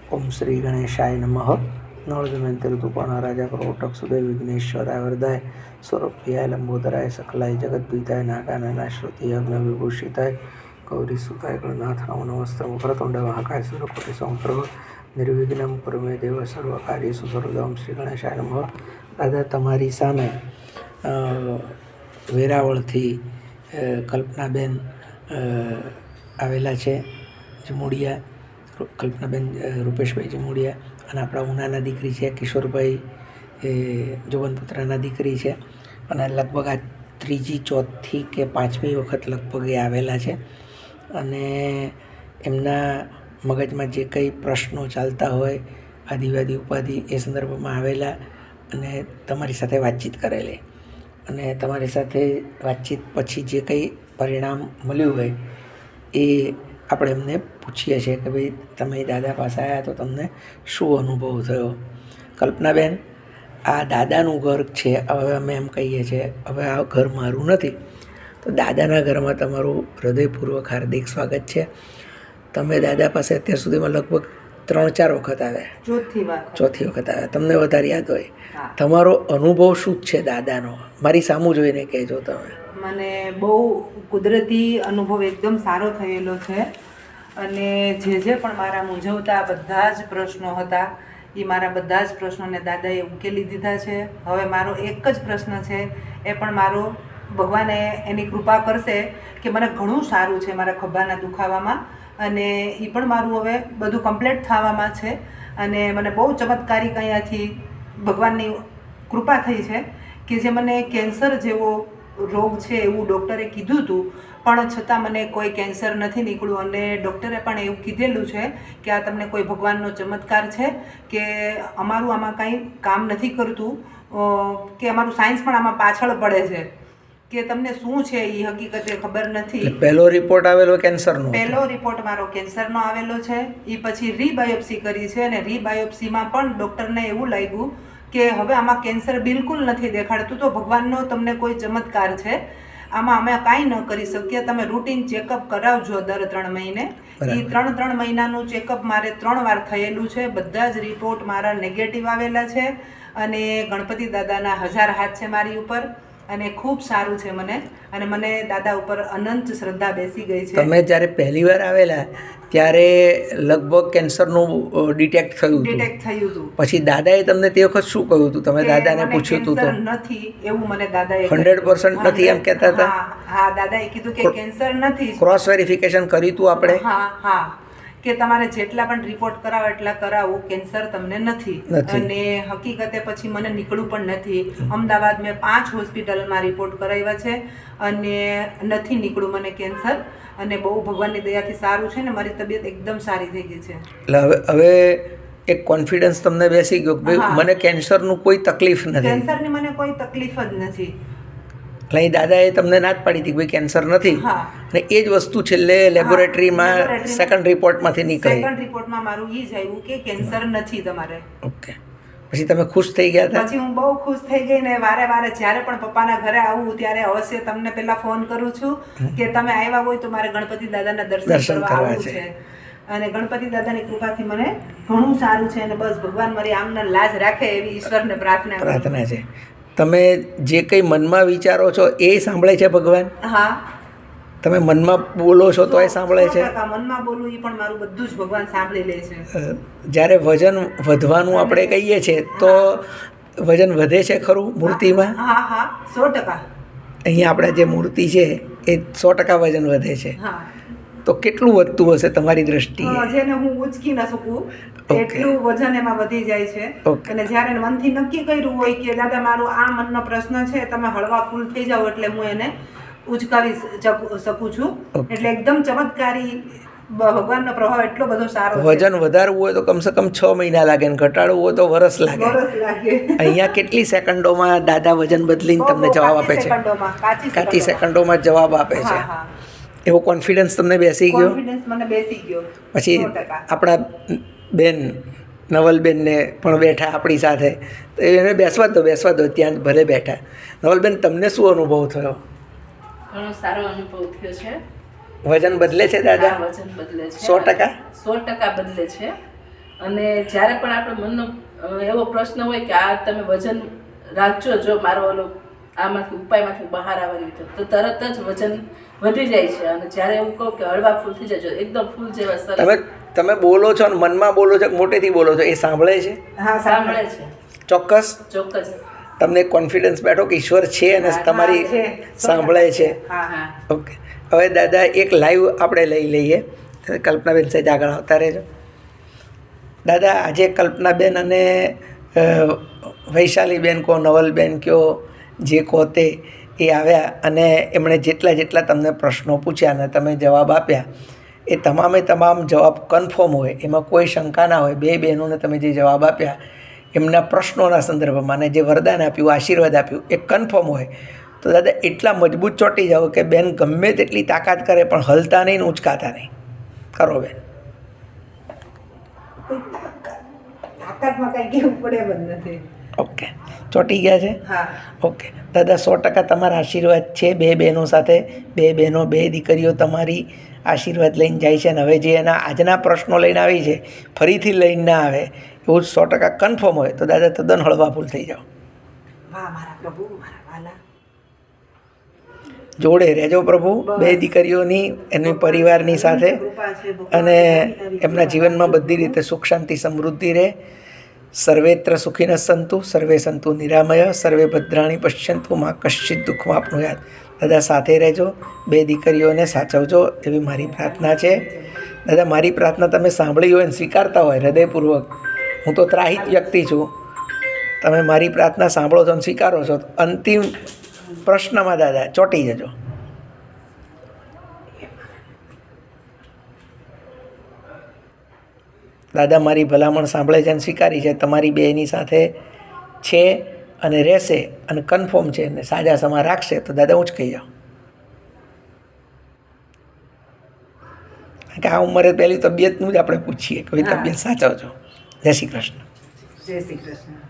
ओम श्री गणेशाय नमः। नवदमयंती ऋतुपर्णा राजा प्रोटक सुदय विघ्नेश्वराय वरदाय स्वरूपियाय लंबोदराय सकलाय जगद्भीताय नागानना श्रुति यज्ञ विभूषिताय गौरी सुताय गणनाथ नमो नमस्ते मुखरतुंड महाकाय सूर्यकोटि संप्रभ निर्विघ्नं कुरु मे देव सर्वकार्येषु सर्वदा। श्री गणेशाय नमः। दादा તમારી સામે વેરાવળથી કલ્પનાબેન આવેલા છે જમુડિયા, કલ્પનાબેન રૂપેશભાઈ જમુડિયા, અને આપણા ઉનાના દીકરી છે કિશોરભાઈ જોબનપુત્રના દીકરી છે, અને લગભગ આ ત્રીજી ચોથી કે પાંચમી વખત લગભગ એ આવેલા છે, અને એમના મગજમાં જે કંઈ પ્રશ્નો ચાલતા હોય આદિવાદી ઉપાધિ એ સંદર્ભમાં આવેલા અને તમારી સાથે વાતચીત કરેલી, અને તમારી સાથે વાતચીત પછી જે કંઈ પરિણામ મળ્યું હોય એ આપણે એમને પૂછીએ છીએ કે ભાઈ તમે દાદા પાસે આવ્યા તો તમને શું અનુભવ થયો. કલ્પનાબેન, આ દાદાનું ઘર છે. હવે અમે એમ કહીએ છીએ હવે આ ઘર મારું નથી, તો દાદાના ઘરમાં તમારું હૃદયપૂર્વક હાર્દિક સ્વાગત છે. તમે દાદા પાસે અત્યાર સુધીમાં લગભગ 3-4 વખત આવ્યા, ચોથી વખત આવ્યા. તમને વધારે યાદ હોય. તમારો અનુભવ શું છે દાદાનો? મારી સામું જોઈને કહેજો તમે. મને બહુ કુદરતી અનુભવ એકદમ સારો થયેલો છે, અને જે પણ મારા મૂંઝવતા બધા જ પ્રશ્નો હતા એ મારા બધા જ પ્રશ્નોને દાદાએ ઉકેલી દીધા છે. હવે મારો એક જ પ્રશ્ન છે, એ પણ મારો ભગવાને એની કૃપા કરશે કે મને ઘણું સારું છે મારા ખભાના દુખાવામાં, અને એ પણ મારું હવે બધું કમ્પ્લીટ થવામાં છે. અને મને બહુ ચમત્કારિક અહીંયાથી ભગવાનની કૃપા થઈ છે કે જે મને કેન્સર જેવો રોગ છે એવું ડૉક્ટરે કીધું હતું, પણ છતાં મને કોઈ કેન્સર નથી નીકળ્યું. અને ડૉક્ટરે પણ એવું કીધેલું છે કે આ તમને કોઈ ભગવાનનો ચમત્કાર છે કે અમારું આમાં કાંઈ કામ નથી કરતું, કે અમારું સાયન્સ પણ આમાં પાછળ પડે છે, કે તમને શું છે એ હકીકતે ખબર નથી. પહેલો રિપોર્ટ આવેલો કેન્સરનો? પહેલો રિપોર્ટ મારો કેન્સરનો આવેલો છે. એ પછી રીબાયોપ્સી કરી છે, અને રીબાયોપ્સીમાં પણ ડૉક્ટરને એવું લાગ્યું કે હવે આમાં કેન્સર બિલકુલ નથી દેખાડતું, તો ભગવાનનો તમને કોઈ ચમત્કાર છે, આમાં અમે કાંઈ ન કરી શકીએ. તમે રૂટીન ચેકઅપ કરાવજો દર 3 મહિને. એ 3 મહિનાનું ચેકઅપ મારે 3 વાર થયેલું છે. બધા જ રિપોર્ટ મારા નેગેટિવ આવેલા છે, અને ગણપતિ દાદાના 1000 હાથ છે મારી ઉપર, અને ખૂબ સારું છે મને, અને મને દાદા ઉપર અનંત શ્રદ્ધા બેસી ગઈ છે. તમે જ્યારે પહેલી વાર આવેલા ત્યારે લગભગ કેન્સરનું ડિટેક્ટ થયું હતું. પછી દાદાએ તમને તે વખત શું કહ્યું હતું? તમે દાદાને પૂછ્યું હતું તો નથી એવું મને દાદાએ 100% નથી એમ કહેતા હતા? હા, દાદાએ કીધું કે કેન્સર નથી. ક્રોસ વેરિફિકેશન કર્યું હતું આપણે? હા, કે તમારે જેટલા પણ રિપોર્ટ કરાવો એટલા કરાવો, કેન્સર તમને નથી. અને હકીકતે પછી મને નીકળ્યું પણ નથી. અમદાવાદ મેં 5 હોસ્પિટલમાં રિપોર્ટ કરાવ્યા છે, અને નથી નીકળ્યું મને કેન્સર. અને બહુ ભગવાનની દયાથી સારું છે, ને મારી તબિયત એકદમ સારી થઈ ગઈ છે. એટલે હવે એક કોન્ફિડન્સ તમને બેસી ગયો કે મને કેન્સરનું કોઈ તકલીફ નથી. કેન્સરની મને કોઈ તકલીફ જ નથી. એટલે અહીં દાદાએ તમને ના જ પાડી હતી કે ભાઈ કેન્સર નથી, અને એ જ વસ્તુ છેલ્લે લેબોરેટરીમાં સેકન્ડ રિપોર્ટમાંથી નીકળી. સેકન્ડ રિપોર્ટમાં મારું એ જ આવ્યું કે કેન્સર નથી તમારે. ઓકે. પછી તમે ખુશ થઈ ગયા હતા? પછી હું બહુ ખુશ થઈ ગઈ, ને વારે જ્યારે પણ પપ્પાના ઘરે આવું ત્યારે અવશ્ય તમને પહેલા ફોન કરું છું કે તમે આવ્યા હોય તો મારે ગણપતિ દાદાના દર્શન કરવા આવવું છે. અને ગણપતિ દાદાની કૃપાથી મને ઘણું સારું છે, અને બસ ભગવાન મારી આમને લાજ રાખે એવી ઈશ્વરને પ્રાર્થના છે. તમે જે કંઈ મનમાં વિચારો છો એ સાંભળે છે ભગવાન? હા. તમે મનમાં બોલો છો તો એ સાંભળે છે? મનમાં બોલું એ પણ મારું બધું જ ભગવાન સાંભળી લે છે. જ્યારે વજન વધવાનું આપણે કહીએ છીએ તો વજન વધે છે ખરું મૂર્તિમાં? હા, 100%. અહીંયા આપણે જે મૂર્તિ છે એ 100% વજન વધે છે. હા. તો કેટલું વધતું હશે તમારી દ્રષ્ટિએ? જેને હું ઉંચકી ન શકું એટલું વજન એમાં વધી જાય છે. અને જ્યારે મનથી નક્કી કર્યું હોય કે દાદા મારો આ મનનો પ્રશ્ન છે, તમે હળવા ફૂલ થઈ જાઓ એટલે હું એને ઉચકાવી શકું છું. એટલે એકદમ ચમત્કારી ભગવાનનો પ્રભાવ એટલો બધો સારો. વજન વધારવું હોય તો કમસે કમ 6 મહિના લાગે, ને ઘટાડવું હોય તો વર્ષ લાગે. અહીંયા કેટલી સેકન્ડોમાં દાદા વજન બદલીને તમને જવાબ આપે છે? કાચી સેકન્ડોમાં જવાબ આપે છે. એવો કોન્ફિડન્સ તમને બેસી ગયો? મને બેસી ગયો. પછી આપણા બેન નવલબેનને પણ બેઠા આપણી સાથે, તો એને બેસવા દો ત્યાં ભલે બેઠા. નવલબેન, તમને શું અનુભવ થયો? ઘણો સારો અનુભવ થયો છે. વજન બદલે છે દાદા? વજન બદલે છે. 100%? 100% બદલે છે. અને જ્યારે પણ આપણે મનનો એવો પ્રશ્ન હોય કે આ તમે વજન રાખજો, જો મારો ઓલો આમાંથી ઉપાયમાંથી બહાર આવવાની તો તરત જ વજન વધી જાય છે. અને જ્યારે એવું કહું કે હળવા ફૂલ થઈ જાય, એકદમ ફૂલ જેવા સરસ તમે બોલો છો ને મનમાં બોલો છો કે મોટેથી બોલો છો, એ સાંભળે છે? હા, સાંભળે છે, ચોક્કસ ચોક્કસ. તમને કોન્ફિડન્સ બેઠો કે ઈશ્વર છે અને તમારી છે. સાંભળે છે? હા. હા. ઓકે, હવે દાદા એક લાઈવ આપણે લઈ લઈએ. કલ્પનાબેન સહેજ આગળ આવતા રહેજો. દાદા, આજે કલ્પનાબેન અને વૈશાલીબેન કહો, નવલબેન કહો, જે કહો તે એ આવ્યા અને એમણે જેટલા તમને પ્રશ્નો પૂછ્યા અને તમે જવાબ આપ્યા, એ તમામે તમામ જવાબ કન્ફર્મ હોય, એમાં કોઈ શંકા ના હોય. બે બહેનોને તમે જે જવાબ આપ્યા એમના પ્રશ્નોના સંદર્ભમાં અને જે વરદાન આપ્યું, આશીર્વાદ આપ્યું, એ કન્ફર્મ હોય. તો દાદા એટલા મજબૂત ચોંટી જાઓ કે બેન ગમે તેટલી તાકાત કરે પણ હલતા નહીં ને ઉંચકાતા નહીં. કરો બેન. તાકાતમાં કઈ કેવું પડે એમ જ નથી. ઓકે, ચોંટી ગયા છે? હા. ઓકે દાદા, 100% તમારા આશીર્વાદ છે બે બહેનો સાથે. બે બહેનો, બે દીકરીઓ તમારી આશીર્વાદ લઈને જાય છે. અને હવે જે એના આજના પ્રશ્નો લઈને આવી છે ફરીથી લઈને ના આવે એવું 100% કન્ફર્મ હોય તો દાદા તદ્દન હળવા ફૂલ થઈ જાઓ. વાહ મારા પ્રભુ, મારા વાલા. જોડે રહેજો પ્રભુ બે દીકરીઓની, એની પરિવારની સાથે, અને એમના જીવનમાં બધી રીતે સુખ શાંતિ સમૃદ્ધિ રહે. સર્વેત્ર સુખીન સંતુ, સર્વે સંતુ નિરામય, સર્વે ભદ્રાણી પશ્યંતુ, માં કશ્ચિત દુઃખમાં આપનું યાદ. દાદા સાથે રહેજો, બે દીકરીઓને સાચવજો એવી મારી પ્રાર્થના છે. દાદા, મારી પ્રાર્થના તમે સાંભળી હોય અને સ્વીકારતા હોય હૃદયપૂર્વક, હું તો ત્રાહિત વ્યક્તિ છું, તમે મારી પ્રાર્થના સાંભળો છો અને સ્વીકારો છો, તો અંતિમ પ્રશ્નમાં દાદા ચોંટી જજો. દાદા મારી ભલામણ સાંભળે છે અને સ્વીકારી છે, તમારી બેની સાથે છે અને રહેશે અને કન્ફર્મ છે અને સાજા સમા રાખશે. તો દાદા ઉંચકાઈ જાઓ. કારણ કે આ ઉંમરે પહેલી તબિયતનું જ આપણે પૂછીએ કે ભાઈ તબિયત સાચવજો. જય શ્રી કૃષ્ણ. જય શ્રી કૃષ્ણ.